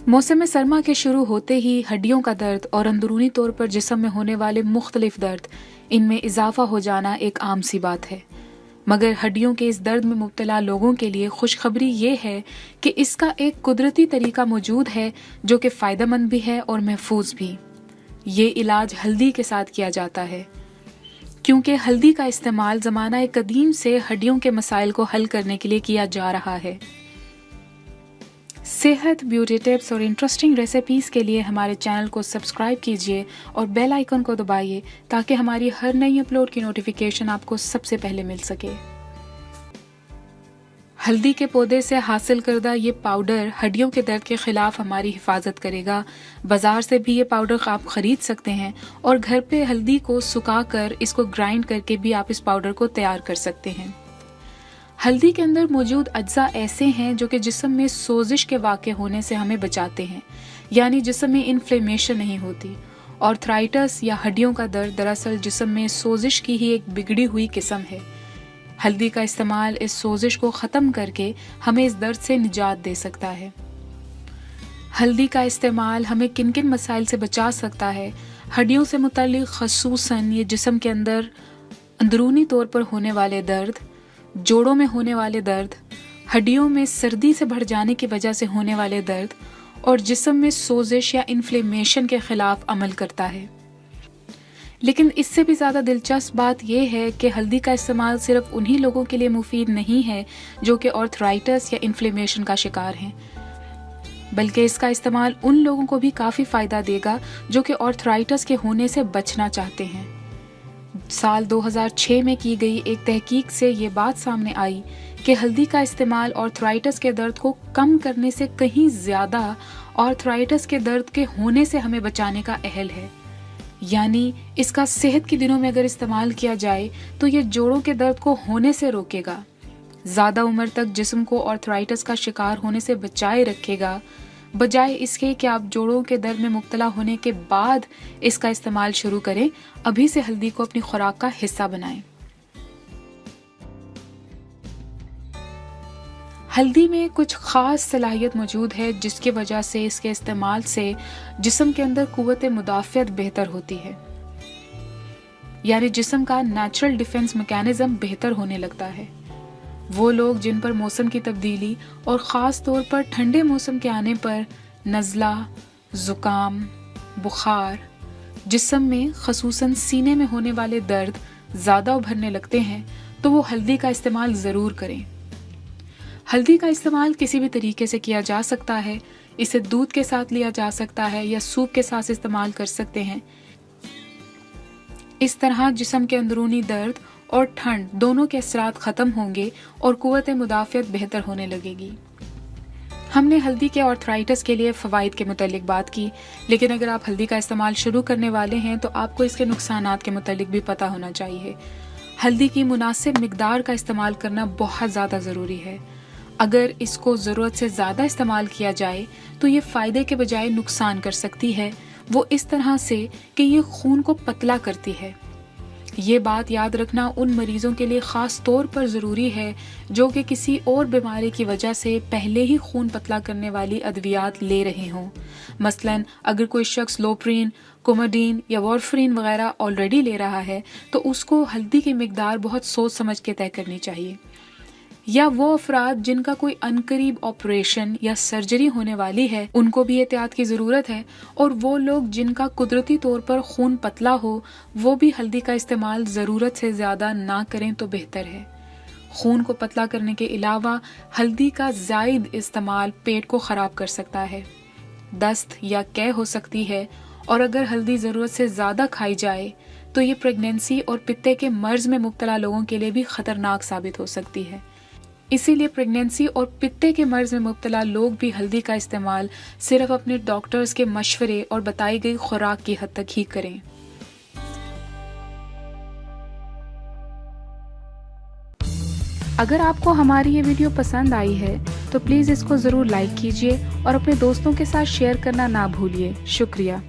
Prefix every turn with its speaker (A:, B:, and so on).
A: मौसम सरमा के शुरू होते ही हड्डियों का दर्द और अंदरूनी तौर पर जिस्म में होने वाले मुख्तलिफ दर्द, इनमें इजाफा हो जाना एक आम सी बात है। मगर हड्डियों के इस दर्द में मुब्तला लोगों के लिए खुशखबरी ये है कि इसका एक कुदरती तरीका मौजूद है जो कि फ़ायदेमंद भी है और महफूज भी। ये इलाज हल्दी के साथ किया जाता है, क्योंकि हल्दी का इस्तेमाल ज़माना कदीम से हड्डियों के मसाइल को हल करने के लिए किया जा रहा है। सेहत, ब्यूटी टिप्स और इंटरेस्टिंग रेसिपीज़ के लिए हमारे चैनल को सब्सक्राइब कीजिए और बेल आइकन को दबाइए ताकि हमारी हर नई अपलोड की नोटिफिकेशन आपको सबसे पहले मिल सके। हल्दी के पौधे से हासिल करदा ये पाउडर हड्डियों के दर्द के खिलाफ हमारी हिफाजत करेगा। बाजार से भी ये पाउडर आप खरीद सकते हैं और घर पे हल्दी को सुखाकर इसको ग्राइंड करके भी आप इस पाउडर को तैयार कर सकते हैं। हल्दी के अंदर मौजूद अज्जा ऐसे हैं जो कि जिस्म में सोजिश के वाक़े होने से हमें बचाते हैं, यानी जिस्म में इन्फ्लेमेशन नहीं होती। आर्थराइटिस या हड्डियों का दर्द दरअसल जिस्म में सोजिश की ही एक बिगड़ी हुई किस्म है। हल्दी का इस्तेमाल इस सोजिश को ख़त्म करके हमें इस दर्द से निजात दे सकता है। हल्दी का इस्तेमाल हमें किन किन मसाइल से बचा सकता है? हड्डियों से मुताल्लिक़ ख़ुसूसन ये जिस्म के अंदर अंदरूनी तौर पर होने वाले दर्द, जोड़ों में होने वाले दर्द, हड्डियों में सर्दी से बढ़ जाने की वजह से होने वाले दर्द और जिस्म में सोजिश या इन्फ्लेमेशन के खिलाफ अमल करता है। लेकिन इससे भी ज़्यादा दिलचस्प बात यह है कि हल्दी का इस्तेमाल सिर्फ उन्हीं लोगों के लिए मुफीद नहीं है जो कि आर्थराइटिस या इन्फ्लेमेशन का शिकार हैं, बल्कि इसका इस्तेमाल उन लोगों को भी काफ़ी फ़ायदा देगा जो कि आर्थराइटिस के होने से बचना चाहते हैं। साल 2006 में की गई एक तहकीक से ये बात सामने आई कि हल्दी का इस्तेमाल आर्थराइटिस के दर्द को कम करने से कहीं ज़्यादा आर्थराइटिस के दर्द के होने से हमें बचाने का अहल है। यानी इसका सेहत के दिनों में अगर इस्तेमाल किया जाए तो ये जोड़ों के दर्द को होने से रोकेगा, ज़्यादा उम्र तक जिस्म को आर्थराइटिस का शिकार होने से बचाए रखेगा, बजाय इसके कि आप जोड़ों के दर्द में मुब्तला होने के बाद इसका इस्तेमाल शुरू करें। अभी से हल्दी को अपनी खुराक का हिस्सा बनाएं। हल्दी में कुछ खास सलाहियत मौजूद है जिसकी वजह से इसके इस्तेमाल से जिस्म के अंदर कुव्वत मुदाफ़ियत बेहतर होती है, यानी जिस्म का नेचुरल डिफेंस मैकेनिज्म बेहतर होने लगता है। वो लोग जिन पर मौसम की तब्दीली और ख़ास तौर पर ठंडे मौसम के आने पर नज़ला, ज़ुकाम, बुखार, जिस्म में ख़ुसूसन सीने में होने वाले दर्द ज़्यादा उभरने लगते हैं, तो वो हल्दी का इस्तेमाल ज़रूर करें। हल्दी का इस्तेमाल किसी भी तरीके से किया जा सकता है। इसे दूध के साथ लिया जा सकता है या सूप के साथ इस्तेमाल कर सकते हैं। इस तरह जिस्म के अंदरूनी दर्द और ठंड दोनों के असरात ख़त्म होंगे और कुव्वत मुदाफ़ियत बेहतर होने लगेगी। हमने हल्दी के आर्थराइटिस के लिए फ़वाइद के मुतालिक बात की, लेकिन अगर आप हल्दी का इस्तेमाल शुरू करने वाले हैं तो आपको इसके नुकसानात के मुतालिक भी पता होना चाहिए। हल्दी की मुनासिब मिकदार का इस्तेमाल करना बहुत ज़्यादा ज़रूरी है। अगर इसको ज़रूरत से ज़्यादा इस्तेमाल किया जाए तो ये फ़ायदे के बजाय नुकसान कर सकती है, वो इस तरह से कि ये खून को पतला करती है। ये बात याद रखना उन मरीजों के लिए ख़ास तौर पर ज़रूरी है जो कि किसी और बीमारी की वजह से पहले ही खून पतला करने वाली अद्वियात ले रहे हों। मसलन अगर कोई शख्स लोप्रीन, कोमोडीन या वारफरीन वगैरह ऑलरेडी ले रहा है तो उसको हल्दी की मिकदार बहुत सोच समझ के तय करनी चाहिए। या वो अफराद जिनका कोई अनकरीब ऑपरेशन या सर्जरी होने वाली है, उनको भी एहतियात की ज़रूरत है। और वो लोग जिनका कुदरती तौर पर खून पतला हो, वो भी हल्दी का इस्तेमाल ज़रूरत से ज़्यादा ना करें तो बेहतर है। खून को पतला करने के अलावा हल्दी का ज़ायद इस्तेमाल पेट को ख़राब कर सकता है, दस्त या कै हो सकती है, और अगर हल्दी ज़रूरत से ज़्यादा खाई जाए तो ये प्रेगनेंसी और पित्ते के मर्ज़ में मुब्तला लोगों के लिए भी ख़तरनाक साबित हो सकती है। इसीलिए प्रेगनेंसी और पित्ते के मर्ज में मुब्तला लोग भी हल्दी का इस्तेमाल सिर्फ अपने डॉक्टर्स के मशवरे और बताई गई खुराक की हद तक ही करें। अगर आपको हमारी ये वीडियो पसंद आई है तो प्लीज़ इसको ज़रूर लाइक कीजिए और अपने दोस्तों के साथ शेयर करना ना भूलिए। शुक्रिया।